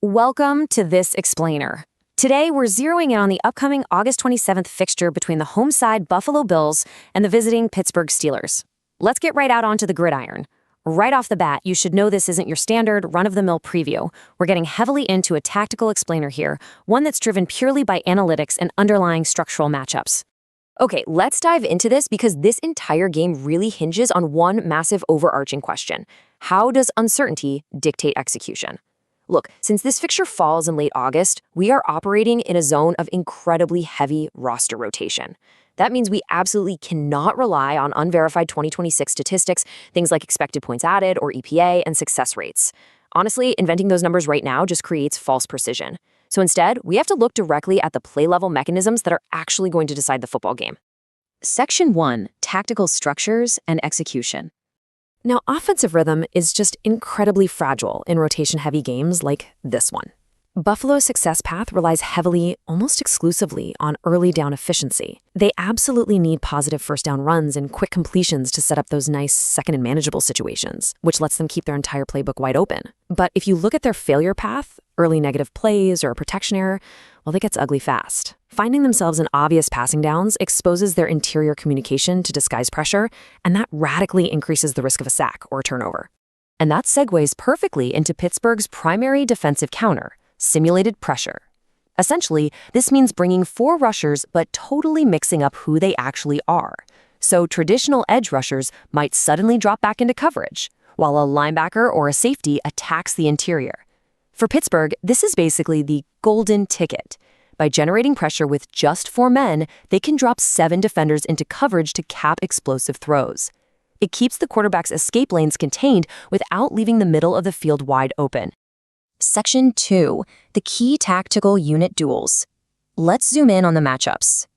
Welcome to this explainer. Today, we're zeroing in on the upcoming August 27th fixture between the home side Buffalo Bills and the visiting Pittsburgh Steelers. Let's get right out onto the gridiron. Right off the bat, you should know this isn't your standard run-of-the-mill preview. We're getting heavily into a tactical explainer here, one that's driven purely by analytics and underlying structural matchups. Okay, let's dive into this because this entire game really hinges on one massive overarching question. How does uncertainty dictate execution? Look, since this fixture falls in late August, we are operating in a zone of incredibly heavy roster rotation. That means we absolutely cannot rely on unverified 2026 statistics, things like expected points added or EPA and success rates. Honestly, inventing those numbers right now just creates false precision. So instead, we have to look directly at the play-level mechanisms that are actually going to decide the football game. Section 1, Tactical Structures and Execution. Now, offensive rhythm is just incredibly fragile in rotation-heavy games like this one. Buffalo's success path relies heavily, almost exclusively, on early down efficiency. They absolutely need positive first down runs and quick completions to set up those nice second and manageable situations, which lets them keep their entire playbook wide open. But if you look at their failure path, early negative plays or a protection error, well, that gets ugly fast. Finding themselves in obvious passing downs exposes their interior communication to disguise pressure, and that radically increases the risk of a sack or a turnover. And that segues perfectly into Pittsburgh's primary defensive counter, simulated pressure. Essentially, this means bringing four rushers but totally mixing up who they actually are. So traditional edge rushers might suddenly drop back into coverage, while a linebacker or a safety attacks the interior. For Pittsburgh, this is basically the golden ticket. By generating pressure with just four men, they can drop 7 defenders into coverage to cap explosive throws. It keeps the quarterback's escape lanes contained without leaving the middle of the field wide open. Section 2, the key tactical unit duels. Let's zoom in on the matchups.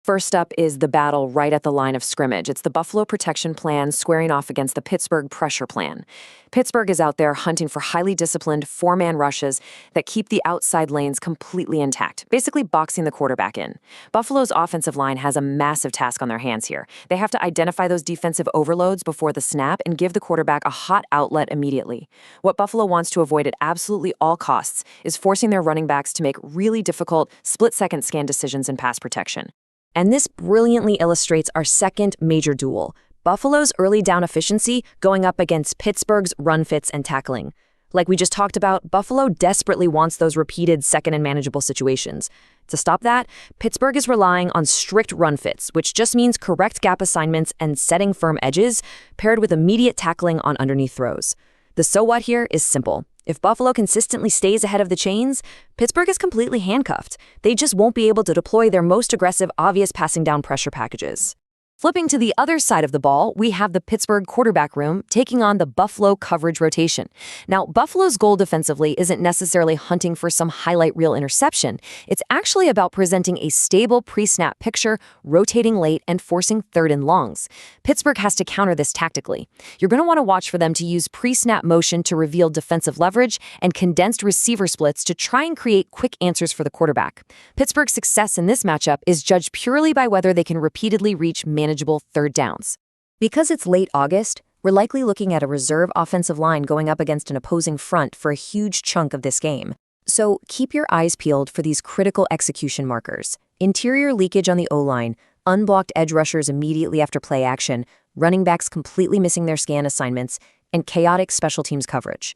First up is the battle right at the line of scrimmage. It's the Buffalo protection plan squaring off against the Pittsburgh pressure plan. Pittsburgh is out there hunting for highly disciplined four-man rushes that keep the outside lanes completely intact, basically boxing the quarterback in. Buffalo's offensive line has a massive task on their hands here. They have to identify those defensive overloads before the snap and give the quarterback a hot outlet immediately. What Buffalo wants to avoid at absolutely all costs is forcing their running backs to make really difficult split-second scan decisions in pass protection. And this brilliantly illustrates our second major duel, Buffalo's early down efficiency going up against Pittsburgh's run fits and tackling. Like we just talked about, Buffalo desperately wants those repeated second and manageable situations. To stop that, Pittsburgh is relying on strict run fits, which just means correct gap assignments and setting firm edges, paired with immediate tackling on underneath throws. The so what here is simple. If Buffalo consistently stays ahead of the chains, Pittsburgh is completely handcuffed. They just won't be able to deploy their most aggressive, obvious passing down pressure packages. Flipping to the other side of the ball, we have the Pittsburgh quarterback room taking on the Buffalo coverage rotation. Now, Buffalo's goal defensively isn't necessarily hunting for some highlight reel interception. It's actually about presenting a stable pre-snap picture, rotating late, and forcing third and longs. Pittsburgh has to counter this tactically. You're going to want to watch for them to use pre-snap motion to reveal defensive leverage and condensed receiver splits to try and create quick answers for the quarterback. Pittsburgh's success in this matchup is judged purely by whether they can repeatedly reach manageable third downs. Because it's late August, we're likely looking at a reserve offensive line going up against an opposing front for a huge chunk of this game. So keep your eyes peeled for these critical execution markers. Interior leakage on the O-line, unblocked edge rushers immediately after play action, running backs completely missing their scan assignments, and chaotic special teams coverage.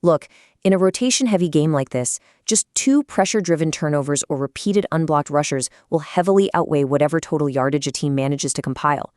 Look, in a rotation-heavy game like this, just 2 pressure-driven turnovers or repeated unblocked rushers will heavily outweigh whatever total yardage a team manages to compile.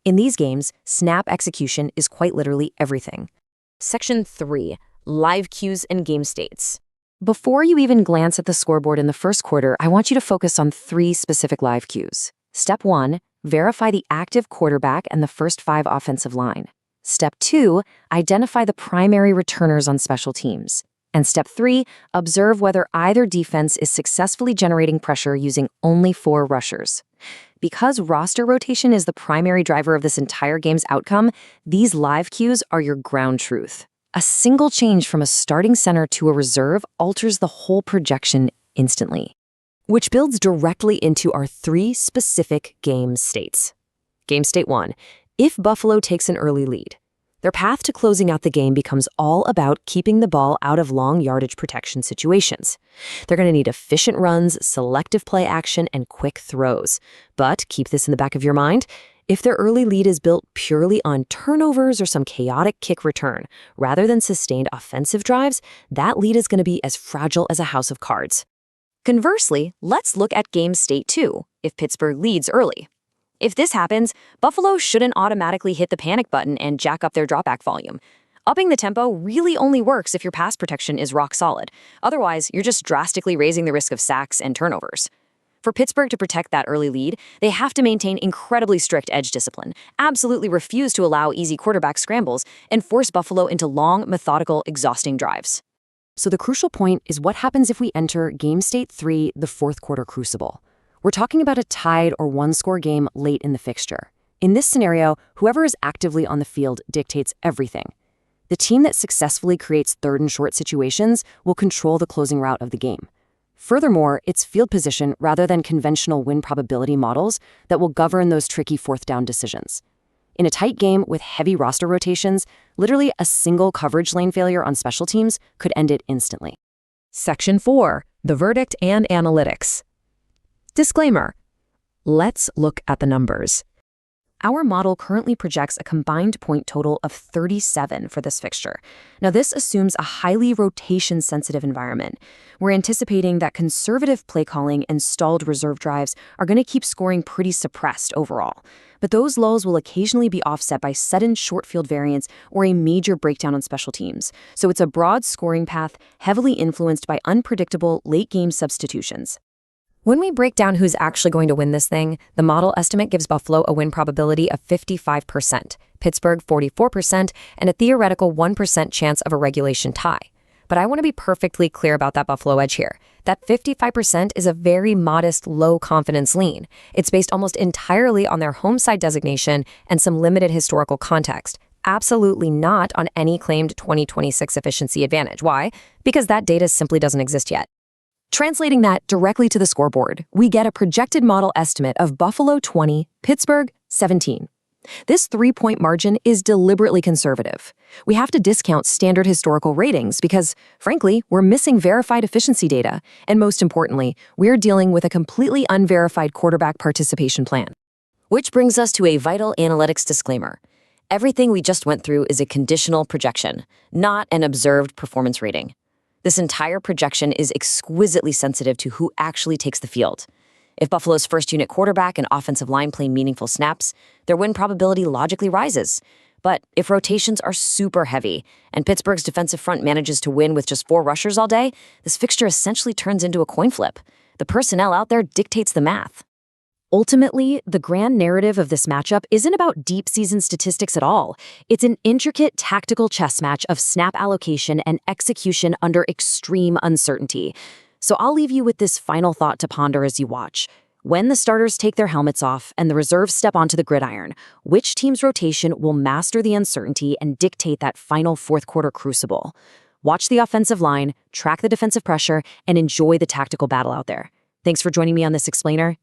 In these games, snap execution is quite literally everything. Section 3, Live Cues and Game States. Before you even glance at the scoreboard in the first quarter, I want you to focus on 3 specific live cues. Step 1, verify the active quarterback and the first 5 offensive line. Step 2, identify the primary returners on special teams. And Step 3, observe whether either defense is successfully generating pressure using only 4 rushers. Because roster rotation is the primary driver of this entire game's outcome, these live cues are your ground truth. A single change from a starting center to a reserve alters the whole projection instantly. Which builds directly into our 3 specific game states. Game state 1. If Buffalo takes an early lead. Their path to closing out the game becomes all about keeping the ball out of long yardage protection situations. They're going to need efficient runs, selective play action, and quick throws. But keep this in the back of your mind. If their early lead is built purely on turnovers or some chaotic kick return, rather than sustained offensive drives, that lead is going to be as fragile as a house of cards. Conversely, let's look at game state 2, if Pittsburgh leads early. If this happens, Buffalo shouldn't automatically hit the panic button and jack up their dropback volume. Upping the tempo really only works if your pass protection is rock solid. Otherwise, you're just drastically raising the risk of sacks and turnovers. For Pittsburgh to protect that early lead, they have to maintain incredibly strict edge discipline, absolutely refuse to allow easy quarterback scrambles, and force Buffalo into long, methodical, exhausting drives. So the crucial point is what happens if we enter game state 3, the fourth quarter crucible. We're talking about a tied or one-score game late in the fixture. In this scenario, whoever is actively on the field dictates everything. The team that successfully creates third and short situations will control the closing route of the game. Furthermore, it's field position rather than conventional win probability models that will govern those tricky fourth down decisions. In a tight game with heavy roster rotations, literally a single coverage lane failure on special teams could end it instantly. Section 4, the verdict and analytics. Disclaimer. Let's look at the numbers. Our model currently projects a combined point total of 37 for this fixture. Now, this assumes a highly rotation-sensitive environment. We're anticipating that conservative play calling and stalled reserve drives are going to keep scoring pretty suppressed overall. But those lulls will occasionally be offset by sudden short field variance or a major breakdown on special teams. So it's a broad scoring path heavily influenced by unpredictable late-game substitutions. When we break down who's actually going to win this thing, the model estimate gives Buffalo a win probability of 55%, Pittsburgh 44%, and a theoretical 1% chance of a regulation tie. But I want to be perfectly clear about that Buffalo edge here. That 55% is a very modest, low-confidence lean. It's based almost entirely on their home side designation and some limited historical context. Absolutely not on any claimed 2026 efficiency advantage. Why? Because that data simply doesn't exist yet. Translating that directly to the scoreboard, we get a projected model estimate of Buffalo 20, Pittsburgh 17. This 3-point margin is deliberately conservative. We have to discount standard historical ratings because, frankly, we're missing verified efficiency data, and most importantly, we're dealing with a completely unverified quarterback participation plan. Which brings us to a vital analytics disclaimer. Everything we just went through is a conditional projection, not an observed performance rating. This entire projection is exquisitely sensitive to who actually takes the field. If Buffalo's first unit quarterback and offensive line play meaningful snaps, their win probability logically rises. But if rotations are super heavy and Pittsburgh's defensive front manages to win with just 4 rushers all day, this fixture essentially turns into a coin flip. The personnel out there dictates the math. Ultimately, the grand narrative of this matchup isn't about deep season statistics at all. It's an intricate tactical chess match of snap allocation and execution under extreme uncertainty. So I'll leave you with this final thought to ponder as you watch. When the starters take their helmets off and the reserves step onto the gridiron, which team's rotation will master the uncertainty and dictate that final fourth quarter crucible? Watch the offensive line, track the defensive pressure, and enjoy the tactical battle out there. Thanks for joining me on this explainer.